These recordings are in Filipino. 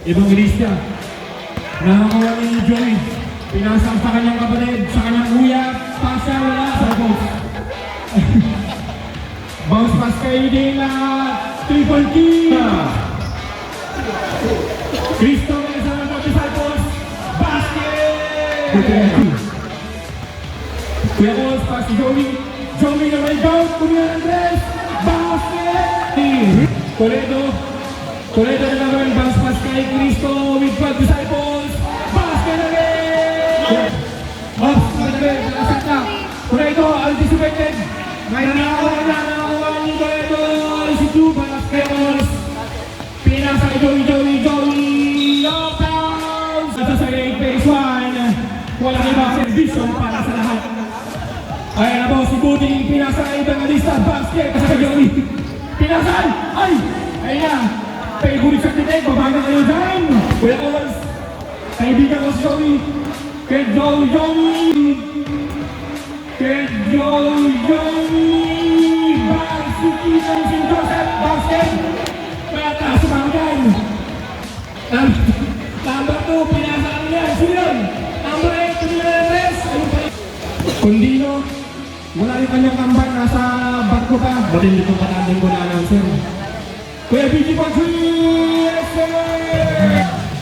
Evangelista. Nakakuha ni Joey. Pinasang sa kanyang kapatid, sa kanyang kuya. Pasya, wala sa post. Bounce pass kay Dela. Triple kill. Cristo may sa mga disciples. Basket! Kuya Boss, pass si Joey. Joey na may bounce. Kuya Andres. Basket! Toledo na naman. Bounce pass kay Cristo with 5 disciples. Basket again! Ops, again. Lasat na. Toledo, anticipated. May nakakuha ni Toledo. Si Drew Basketballs. Pinasa kay Joey. Knockdown! Sa 8 phase 1. Walang iba vision para sa lahat. Ayan na po, si Buding pinasa kay Evangelista. Basket kasi kay Joey. Pinasan! Ay! Ayun na. Favorite shot ni Ted. Babaga kayo dyan. Kuya Owens. Kaibigan ko si Joey. Kay Joey. Barsukitan si Joseph. Basket. Pata sa banggan. Number 2, pinasa niya. Sino yun? Number 8, Tumires. Kundino. Wala rin kanyang kamban. Nasa barko pa. Batin dito patanding ko na announcer. Kuya BG Patrick!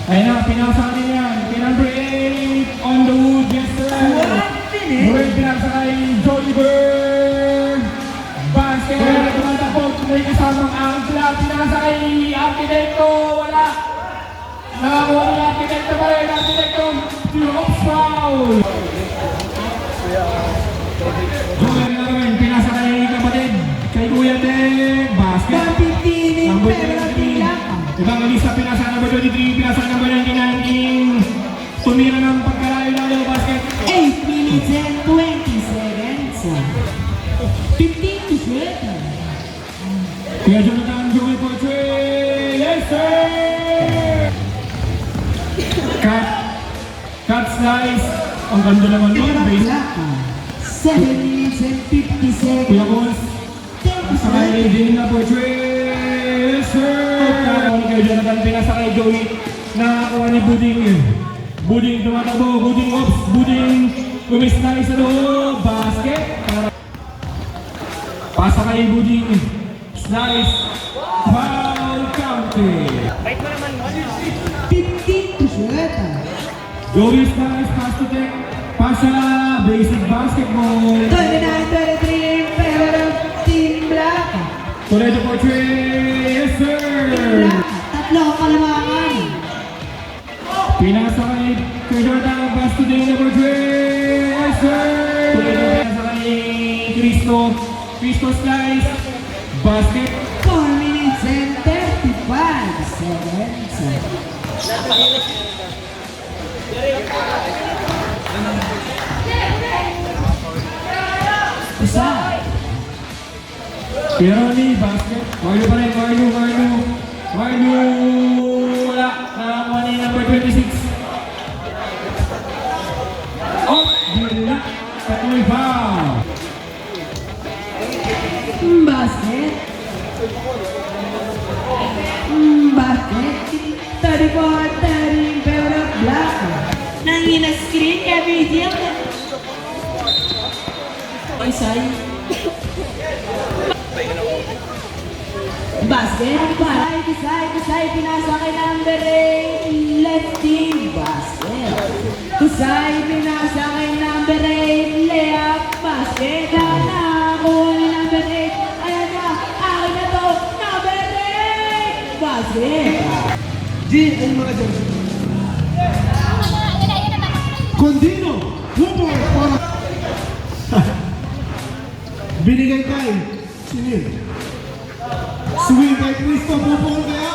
Ayun na, pinasa rin yan. Kay number 8 on the wood. Yes sir. Muli pinasa kay Joliver. Basket. Kaya tumatapot. May kasamang angkla. Pinasa kay Arquitecto. Wala. Nakakuha ni Arquitecto pa rin. Arquitecto. Two-ops foul. Joel na rin. Pinasa kay kapatid. Kay Kuya Ted. Basket. Number 23. Evangelista pinasa number 23. Pinasa number 19. Tumira ng pagkalayo-layo. Basket. 8 minutes and 20 seconds. 15 to 20. Kuya Jonathan, Joey Portray. Yes sir! Cut slice. Ang ganda naman nun. 7 minutes and 50 seconds. Kuya Boss. Sakay din na Portray. Yes sir! Kuya Jonathan, pinasa kay Joey. Nakakuha ni Buding. Buding tumatakbo. Buding ops. Buding kumislice sa loob. Basket. Pasa kay Buding. Slice. Foul counted. 15 to 20. Joey slice. Pass to Tech. Pasa. Basic basketball. 29-23 in favor of Team Black. Toledo Portray. Yes sir! Tatlo kalamangan. Pinasa kay Jordan. Pass to Dana Portray. Yes sir! Toledo pinasa kay Cristo. Cristo slice. Basket. 4 minutes and 35 seconds. Isa. Pironi, basket. Marlo pa rin. Marlo. Wala. Nakakuha ni number 26. Oh! Dila. Patuloy foul. Basket. Basket. 34-30 in favor of Black. Nangina screen kaya video. Isay. Basket. Kusay. Pinasa kay number 8. Lefty. Basket. Kusay. Pinasa kay number 8. Layup. Basket. Nakakuha ni number 8. Ayan na. Akin na to. Number 8. Basket. Ay mga dyan. Condino, Hooper, para binigay kay sino yun? Swing kay Cristo, Hooper kaya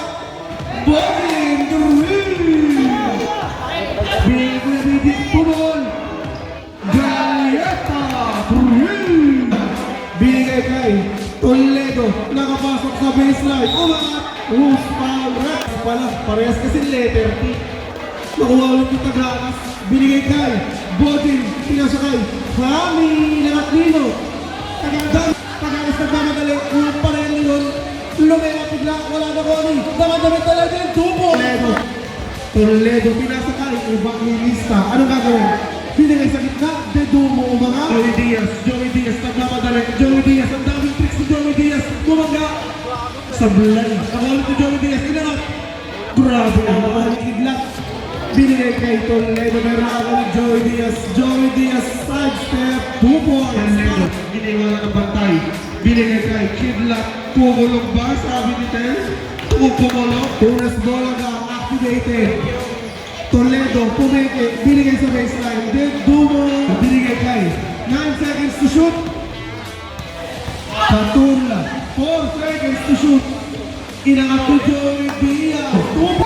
Bogin, Durwin! Binigay ko na bibig Pumol, Galleta, Durwin! Binigay kay Toledo, nakapasok sa baseline, umangat, foul, Rex pala, parehas kasi letter T. Nakuha ulit yung Tagranas, binigay kay Bodin, pinasa kay Rami Nakatlino. Tagagas nagmamadali, kung pa rin yun, lumaya bigla, wala na Connie. Damadamit talaga yung tubo. Toledo, pinasakay, Evangelista. Anong gagawin? Binigay sa gitna, Dedumo, umanga. Joey Diaz, nagmamadali. Joey Diaz, ang daming tricks ni Joey Diaz. Bumangga. Sablay. Nakawala ni Joey Diaz, inangat. Grabe ang mga kidlat. Binigay kay Toledo, meron nakawala Joey Diaz. Joey Diaz, side step, 2 points. Hindi wala ng bantay. Binigay kay Kidlat. Pumulog ba? Sabi ni Tel. Pumulog. Tunas bola ka, activated. Toledo, pumike, binigay sa baseline. Then Dumo, binigay kay 9 seconds to shoot. Katula, 4 seconds to shoot. Inangat ko Joey Diaz.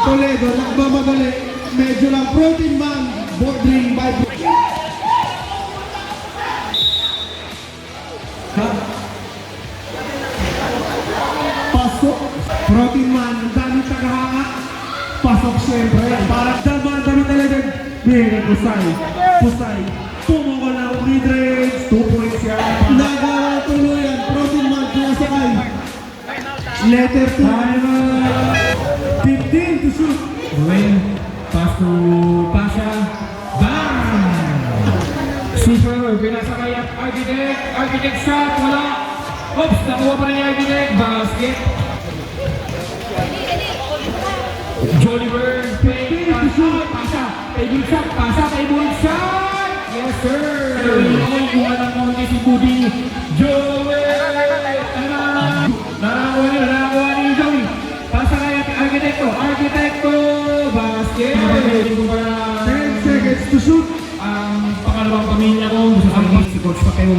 Toledo, nagmamadali. Medyo lang protein man. Bordering by pasok. Protein man, ang daming tagahanga. Pasok siyempre. Parang dami talaga. Binigay Pusay. Pumukol na mid-range. 2 points yan. Nagawa tuluyan. Protein man, pinasakay. Letter 2. 15 to shoot. Ruel, pass to Pasha. Bang! Super, pinasa kay Architect shot, wala. Oops, nakuha pa rin ni Architect. Basket. Joliver, play, Pasha. Table shot, Pasha, table shot. Yes, sir. Iwan ng konti si Budi. Joel! Narakuha ni Joey. Pasa kay Arquitecto, basket. 10 seconds to shoot. Ang pangalawang pamilya ko, sasabihin si Coach Pacquiao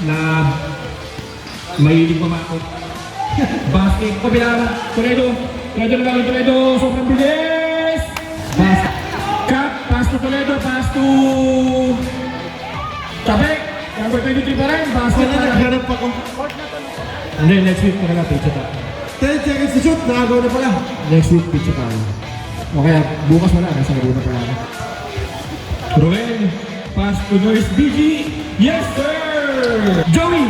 na mahilig pumakot. Basket, kabilang, Toledo, sobrang bilis. Basket, cut, pass to Toledo, pass to Chabek, number 23 pa rin, basket na. Naghanap pa ko. Hindi, next week talaga, pitch ata. 10 seconds to shoot. Nakagawa na pala. Next week, pitch ata. O kaya, bukas wala, nasa Laguna pa lang. Ruel, pass to Norris BG. Yes, sir! Joey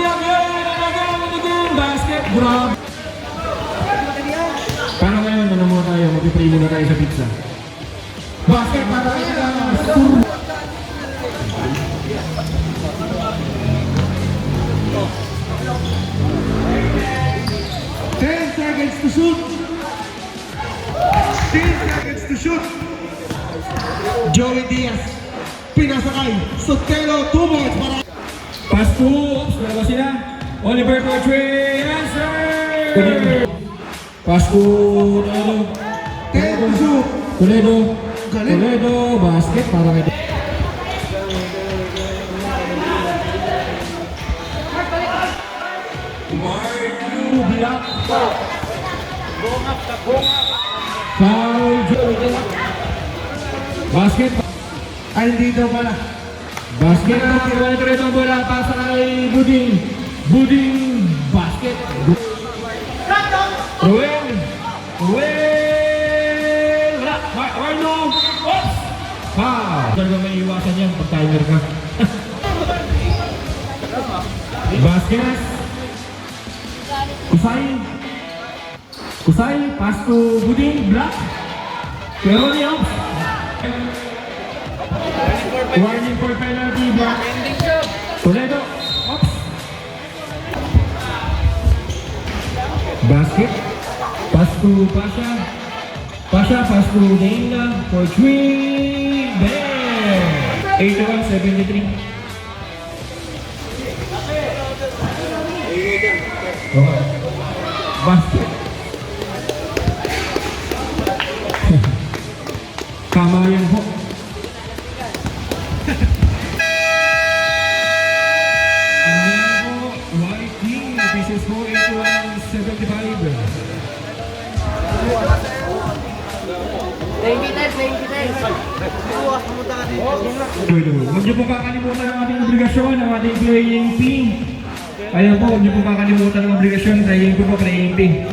again! Basket, grab! Paano ngayon, ano muna tayo? Mag-pray muna tayo sa pizza. Basket, para kayo lang! 10 seconds to shoot. 10 seconds to shoot. Joey Diaz. Pinasakay. Sotelo, 2 points para. Pass to, oops, dalawa sila. Oliver Portray, answer! Pass to Toledo. 10 to shoot. Toledo, basket, para kayo. Block. Foul, Joey. Basket. Ay, hindi daw pala. Basket na, ito ang bola, pasa kay Buding, basket. Ruel, wala, Arno, oops! Foul. Talaga may iwasan yan pag timer ka. Basket. Kusay, pass to Buding, block. Pero ni Ops. Warning for penalty, block. Toledo, Ops. Basket. Pass to Pasha, pass to Dana for 3. Bang! 81-73. Okay. Basket. Tama yan po. Ano yan po? White King. Pieces po 81-75. Huwag niyo po kakalimutan ang ating obligasyon, ang ating playing team. Ayan po, huwag niyo po kakalimutan ang obligasyon, playing po, playing team.